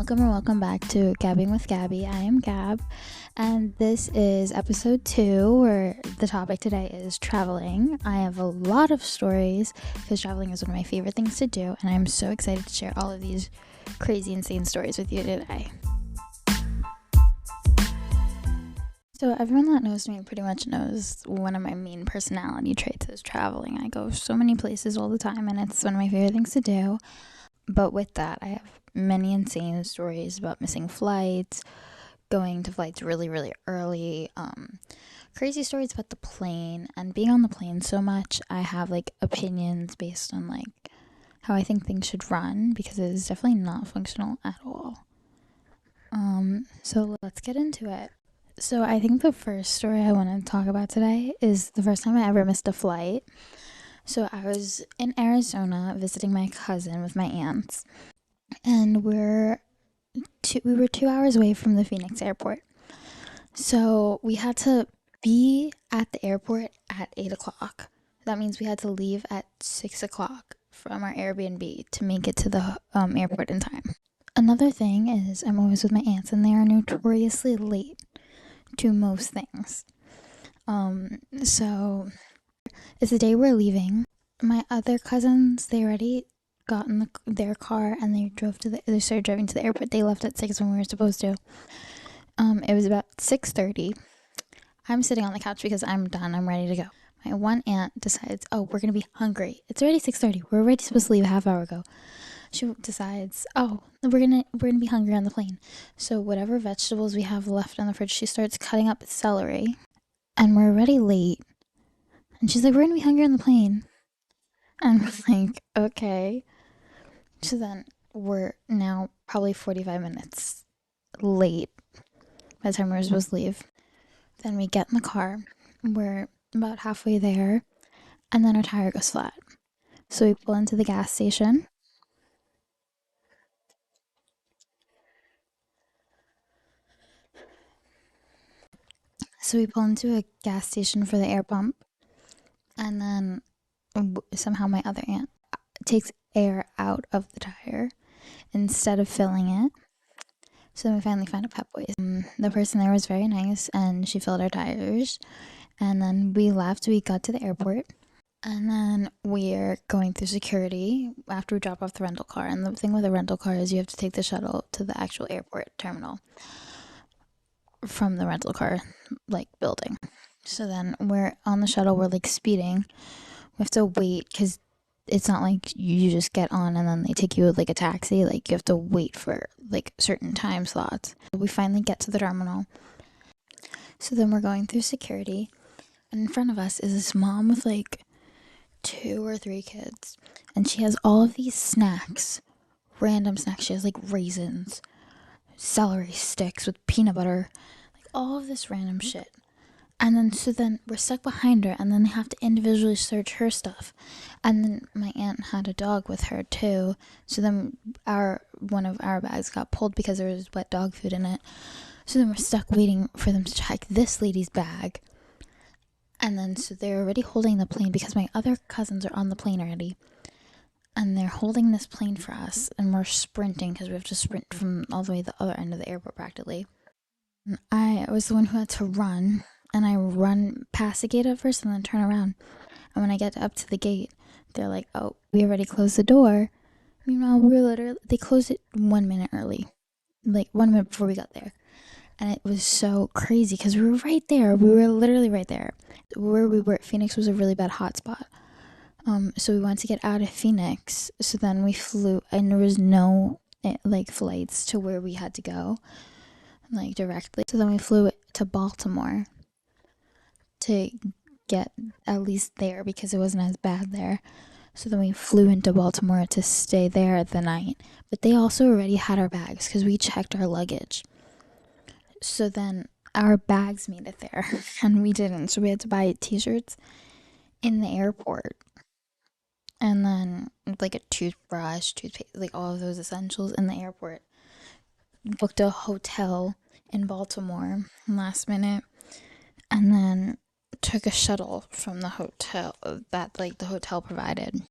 welcome back to Gabbing with Gabby. I am Gab, and this is episode 2, where the topic today is traveling. I have a lot of stories because traveling is one of my favorite things to do, and I'm so excited to share all of these crazy, insane stories with you today. So everyone that knows me pretty much knows one of my main personality traits is traveling. I go so many places all the time, and it's one of my favorite things to do. But with that, I have many insane stories about missing flights, going to flights really, really early, crazy stories about the plane, and being on the plane so much, I have opinions based on how I think things should run, because it is definitely not functional at all. So let's get into it. So I think the first story I want to talk about today is the first time I ever missed a flight. So I was in Arizona visiting my cousin with my aunts, and we were 2 hours away from the Phoenix airport. So we had to be at the airport at 8 o'clock. That means we had to leave at 6 o'clock from our Airbnb to make it to the airport in time. Another thing is I'm always with my aunts, and they are notoriously late to most things. So it's the day we're leaving. My other cousins, they already got in their car and they started driving to the airport. They left at 6 when we were supposed to. It was about 6:30. I'm sitting on the couch because I'm done. I'm ready to go. My one aunt decides, we're gonna be hungry. It's already 6:30. We're already supposed to leave a half hour ago. She decides, we're gonna be hungry on the plane. So whatever vegetables we have left on the fridge, she starts cutting up celery, and we're already late. And she's like, we're gonna be hungry on the plane. And we're like, okay. So then we're now probably 45 minutes late by the time we were supposed to leave. Then we get in the car. We're about halfway there, and then our tire goes flat. So we pull into the gas station. So we pull into a gas station for the air pump, and then somehow my other aunt takes air out of the tire instead of filling it. So then we finally find a Pep Boys. The person there was very nice, and she filled our tires. And then we left. We got to the airport, and then we're going through security after we drop off the rental car. And the thing with a rental car is you have to take the shuttle to the actual airport terminal from the rental car building. So then we're on the shuttle. We're speeding. We have to wait because it's not like you just get on and then they take you like a taxi. You have to wait for certain time slots. We finally get to the terminal. So then we're going through security, and in front of us is this mom with 2 or 3 kids, and she has all of these snacks, random snacks. She has raisins, celery sticks with peanut butter, all of this random shit. And then we're stuck behind her, and then they have to individually search her stuff. And then my aunt had a dog with her too. So then one of our bags got pulled because there was wet dog food in it. So then we're stuck waiting for them to check this lady's bag. And then so they're already holding the plane because my other cousins are on the plane already. And they're holding this plane for us, and we're sprinting because we have to sprint from all the way to the other end of the airport practically. And I was the one who had to run. And I run past the gate at first and then turn around. And when I get up to the gate, they're like, we already closed the door. Meanwhile, they closed it 1 minute early. 1 minute before we got there. And it was so crazy because we were right there. We were literally right there. Where we were at Phoenix was a really bad hotspot. So we wanted to get out of Phoenix. So then we flew, and there was no flights to where we had to go, directly. So then we flew to Baltimore to get at least there because it wasn't as bad there. So then we flew into Baltimore to stay there the night. But they also already had our bags because we checked our luggage. So then our bags made it there and we didn't. So we had to buy t-shirts in the airport. And then a toothbrush, toothpaste, all of those essentials in the airport. Booked a hotel in Baltimore last minute. And then took a shuttle from the hotel that the hotel provided.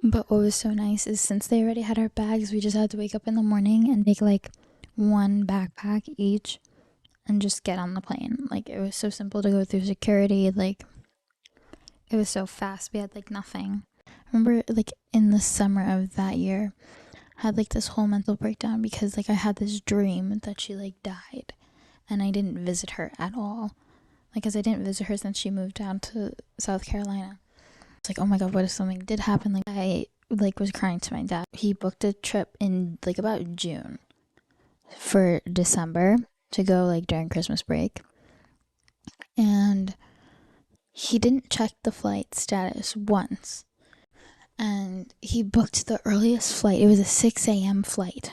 But what was so nice is since they already had our bags, we just had to wake up in the morning and take one backpack each and just get on the plane. Like, it was so simple to go through security. Like, it was so fast. We had like nothing. I remember like in the summer of that year, I had like this whole mental breakdown because like I had this dream that she like died and I didn't visit her at all. Like, because I didn't visit her since she moved down to South Carolina. It's like, oh my God, what if something did happen? Like, I like was crying to my dad. He booked a trip in like about June for December to go like during Christmas break. And he didn't check the flight status once. And he booked the earliest flight. It was a 6 a.m. flight.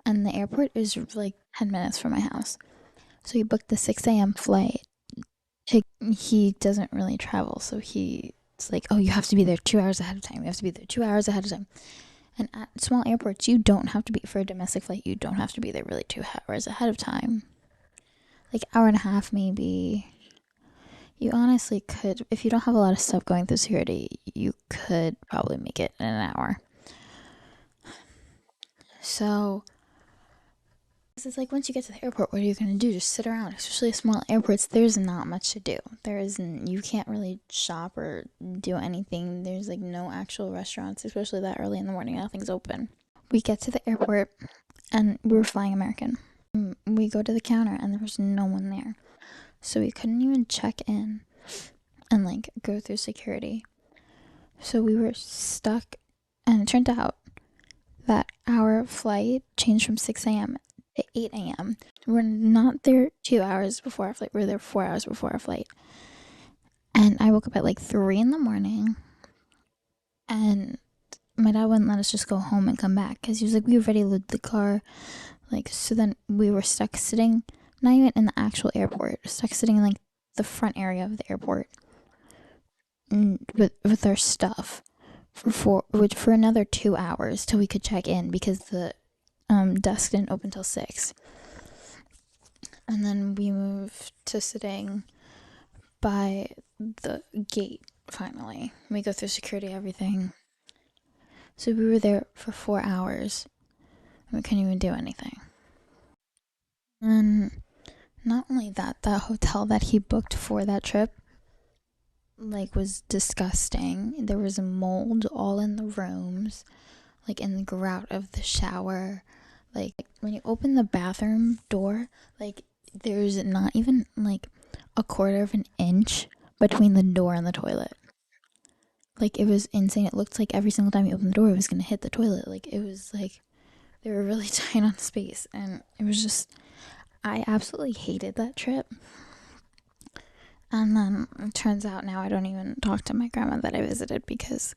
And the airport is like 10 minutes from my house. So he booked the 6 a.m. flight. He doesn't really travel. So it's like, oh, you have to be there 2 hours ahead of time. You have to be there 2 hours ahead of time. And at small airports, you don't have to be, for a domestic flight, you don't have to be there really 2 hours ahead of time. Like, hour and a half maybe. You honestly could, if you don't have a lot of stuff going through security, you could probably make it in an hour. So, it's like once you get to the airport, what are you going to do? Just sit around. Especially small airports, there's not much to do. You can't really shop or do anything. There's like no actual restaurants, especially that early in the morning. Nothing's open. We get to the airport and we were flying American. We go to the counter and there was no one there. So we couldn't even check in and like go through security. So we were stuck, and it turned out that our flight changed from 6 a.m. to 8 a.m. We're not there 2 hours before our flight. We're there 4 hours before our flight. And I woke up at like 3 in the morning, and my dad wouldn't let us just go home and come back because he was like, we already loaded the car. Like, so then we were stuck sitting, not even in the actual airport, stuck sitting in like the front area of the airport with our stuff for another 2 hours till we could check in because the desk didn't open till 6. And then we moved to sitting by the gate finally. We go through security, everything. So we were there for 4 hours. We couldn't even do anything. And not only that, that hotel that he booked for that trip like was disgusting. There was mold all in the rooms, like in the grout of the shower. Like when you open the bathroom door, like there's not even like a quarter of an inch between the door and the toilet. Like, it was insane. It looked like every single time you opened the door it was gonna hit the toilet. Like, it was like they were really tight on space, and it was just, I absolutely hated that trip. And then it turns out now I don't even talk to my grandma that I visited because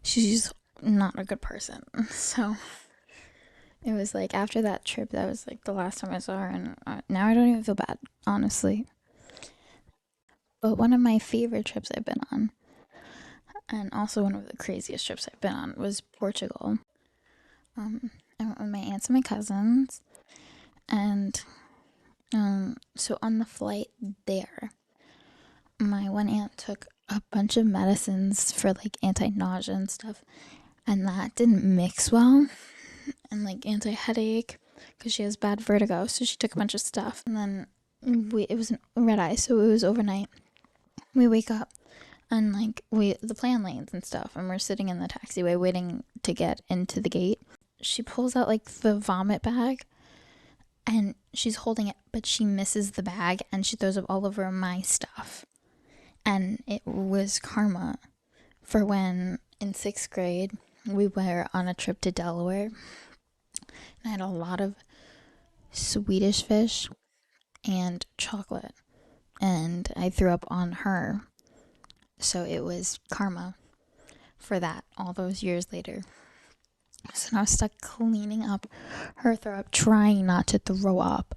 she's not a good person. So it was like after that trip, that was like the last time I saw her, and now I don't even feel bad, honestly. But one of my favorite trips I've been on, and also one of the craziest trips I've been on, was Portugal. I went with my aunts and my cousins, and so on the flight there, my one aunt took a bunch of medicines for like anti-nausea and stuff, and that didn't mix well, and like anti-headache because she has bad vertigo, so she took a bunch of stuff. And then it was red eye, so it was overnight. We wake up and like the plane lands and stuff, and we're sitting in the taxiway waiting to get into the gate. She pulls out like the vomit bag and she's holding it, but she misses the bag and she throws up all over my stuff. And it was karma for when in 6th grade we were on a trip to Delaware, and I had a lot of Swedish fish and chocolate, and I threw up on her. So it was karma for that all those years later. So now I was stuck cleaning up her throw up, trying not to throw up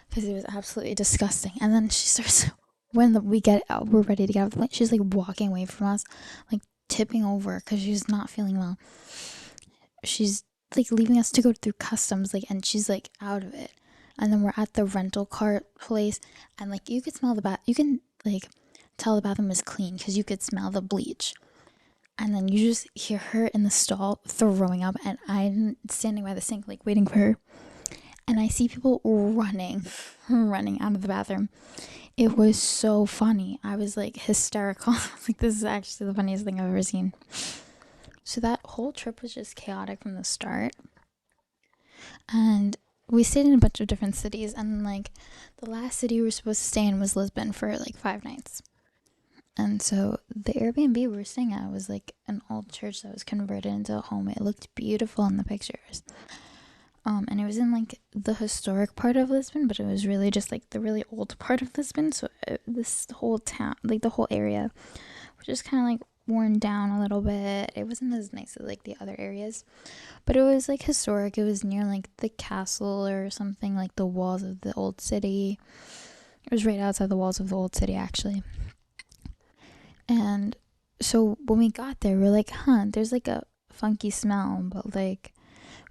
because it was absolutely disgusting. And then she starts, when we get out, we're ready to get off the plane, she's like walking away from us, like tipping over because she's not feeling well. She's like leaving us to go through customs, like, and she's like out of it. And then we're at the rental car place, and like you could smell you can like tell the bathroom is clean because you could smell the bleach. And then you just hear her in the stall throwing up, and I'm standing by the sink like waiting for her. and I see people running out of the bathroom. It was so funny. I was like hysterical. Like, this is actually the funniest thing I've ever seen. So that whole trip was just chaotic from the start. And we stayed in a bunch of different cities, and like the last city we were supposed to stay in was Lisbon for like 5 nights. And so the Airbnb we were staying at was like an old church that was converted into a home. It looked beautiful in the pictures. And it was in like the historic part of Lisbon, but it was really just like the really old part of Lisbon. So this whole town, like the whole area, was just kind of like worn down a little bit. It wasn't as nice as like the other areas, but it was like historic. It was near like the castle or something, like the walls of the old city. It was right outside the walls of the old city, actually. And so when we got there, we were like, there's like a funky smell, but like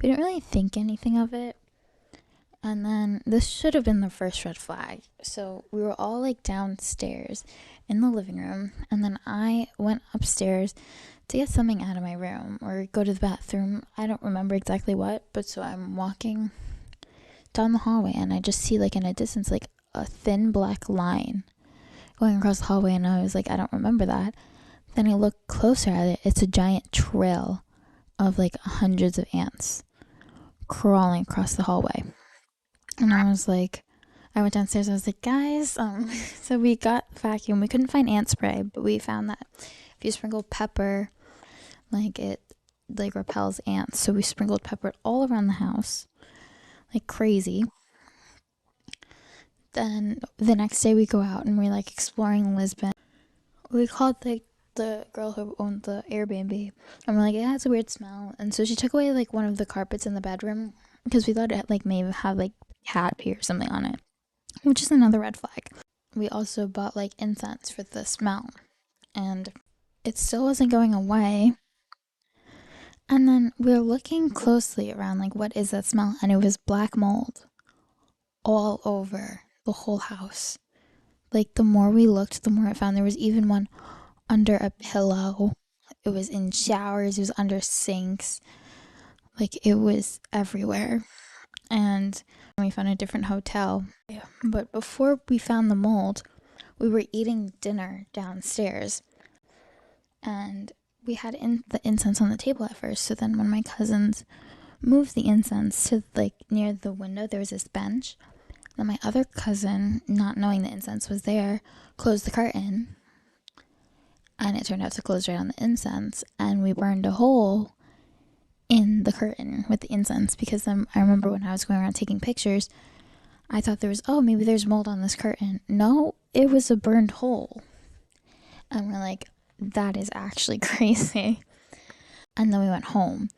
we didn't really think anything of it. And then this should have been the first red flag. So we were all like downstairs in the living room, and then I went upstairs to get something out of my room or go to the bathroom. I don't remember exactly what, but so I'm walking down the hallway, and I just see like in a distance like a thin black line going across the hallway, and I was like, I don't remember that. Then I look closer at it. It's a giant trail of like hundreds of ants crawling across the hallway. And I was like, I went downstairs. I was like, guys, so we got vacuum. We couldn't find ant spray, but we found that if you sprinkle pepper, like it like repels ants. So we sprinkled pepper all around the house, like crazy. Then the next day we go out and we're like exploring Lisbon. We called the girl who owned the Airbnb, and we're like, yeah, it's a weird smell. And so she took away like one of the carpets in the bedroom because we thought it like maybe had like cat pee or something on it, which is another red flag. We also bought like incense for the smell, and it still wasn't going away. And then we were looking closely around, like, what is that smell? And it was black mold all over the whole house. Like, the more we looked, the more I found. There was even one under a pillow. It was in showers. It was under sinks. Like, it was everywhere. And we found a different hotel. Yeah. But before we found the mold, we were eating dinner downstairs. And we had the incense on the table at first. So then when my cousins moved the incense to like near the window, there was this bench. Then my other cousin, not knowing the incense was there, closed the curtain, and it turned out to close right on the incense, and we burned a hole in the curtain with the incense, because then I remember when I was going around taking pictures, I thought there was, maybe there's mold on this curtain. No, it was a burned hole. And we're like, that is actually crazy. And then we went home.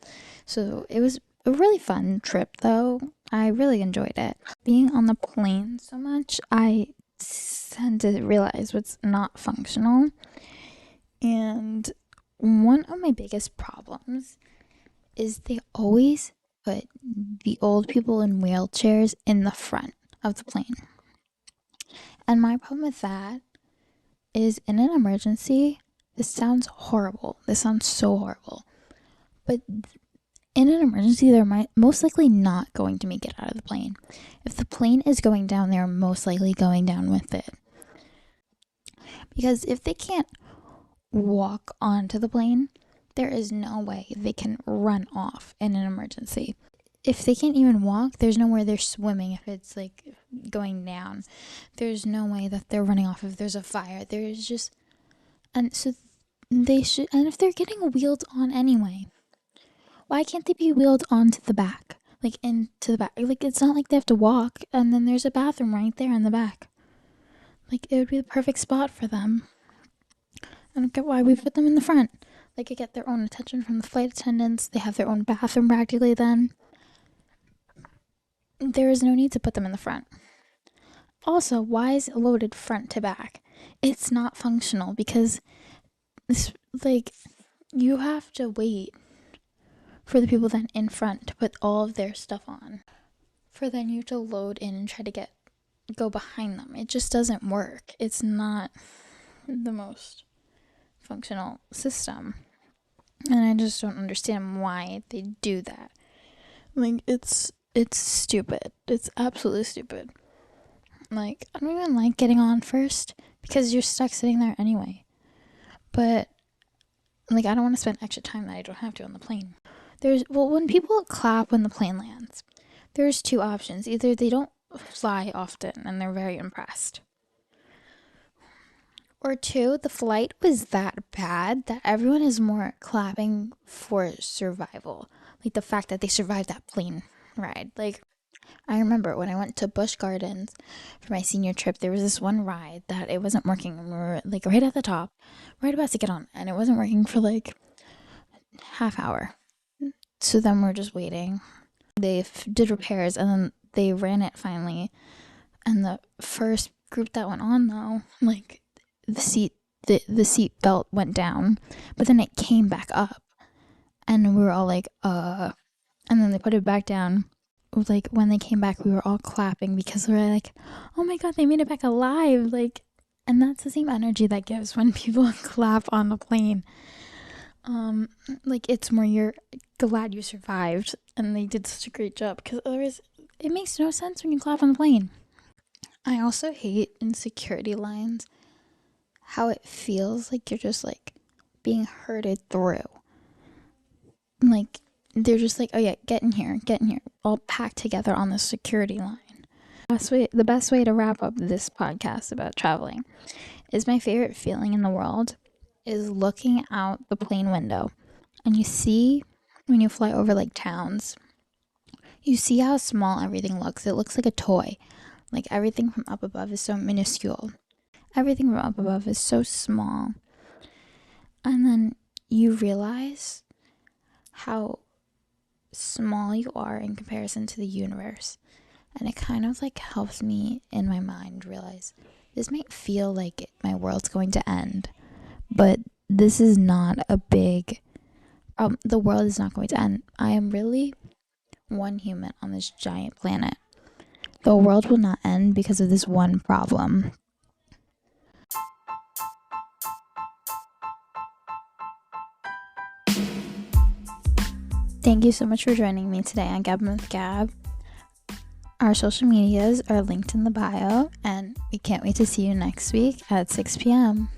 So it was a really fun trip, though. I really enjoyed it. Being on the plane so much, I tend to realize what's not functional. And one of my biggest problems is they always put the old people in wheelchairs in the front of the plane. And my problem with that is, in an emergency, this sounds horrible. This sounds so horrible. But in an emergency, they're most likely not going to make it out of the plane. If the plane is going down, they're most likely going down with it. Because if they can't walk onto the plane, there is no way they can run off in an emergency. If they can't even walk, there's nowhere they're swimming if it's like going down. There's no way that they're running off if there's a fire. There's just, and so they should, and if they're getting wheeled on anyway, why can't they be wheeled onto the back? Like into the back. Like, it's not like they have to walk, and then there's a bathroom right there in the back. Like, it would be the perfect spot for them. I don't get why we put them in the front. They could get their own attention from the flight attendants. They have their own bathroom practically then. There is no need to put them in the front. Also, why is it loaded front to back? It's not functional, because it's like you have to wait for the people then in front to put all of their stuff on, for then you to load in and try to go behind them. It just doesn't work. It's not the most functional system, and I just don't understand why they do that. Like, it's It's stupid. It's absolutely stupid. Like, I don't even like getting on first because you're stuck sitting there anyway. But, like, I don't want to spend extra time that I don't have to on the plane. When people clap when the plane lands, there's two options. Either they don't fly often and they're very impressed. Or two, the flight was that bad that everyone is more clapping for survival. Like the fact that they survived that plane ride. Like, I remember when I went to Busch Gardens for my senior trip, there was this one ride that it wasn't working. And we were like right at the top, right about to get on, and it wasn't working for like half hour. So then we're just waiting. They did repairs and then they ran it finally. And the first group that went on though, like the seat belt went down, but then it came back up, and we were all like, and then they put it back down. Like when they came back, we were all clapping because we were like, oh my god, they made it back alive. Like, and that's the same energy that gives when people clap on a plane. Like it's more you're glad you survived and they did such a great job, because otherwise it makes no sense when you clap on the plane. I also hate in security lines how it feels like you're just like being herded through. Like they're just like, oh yeah, get in here, all packed together on the security line. The best way to wrap up this podcast about traveling is my favorite feeling in the world is looking out the plane window, and you see when you fly over like towns, you see how small everything looks. It looks like a toy. Like everything from up above is so minuscule. Everything from up above is so small. And then you realize how small you are in comparison to the universe. And it kind of like helps me in my mind realize this might feel like my world's going to end, but this is not a big the world is not going to end. I am really one human on this giant planet. The world will not end because of this one problem. Thank you so much for joining me today on Gabbin with Gab. Our social medias are linked in the bio, and we can't wait to see you next week at 6 p.m.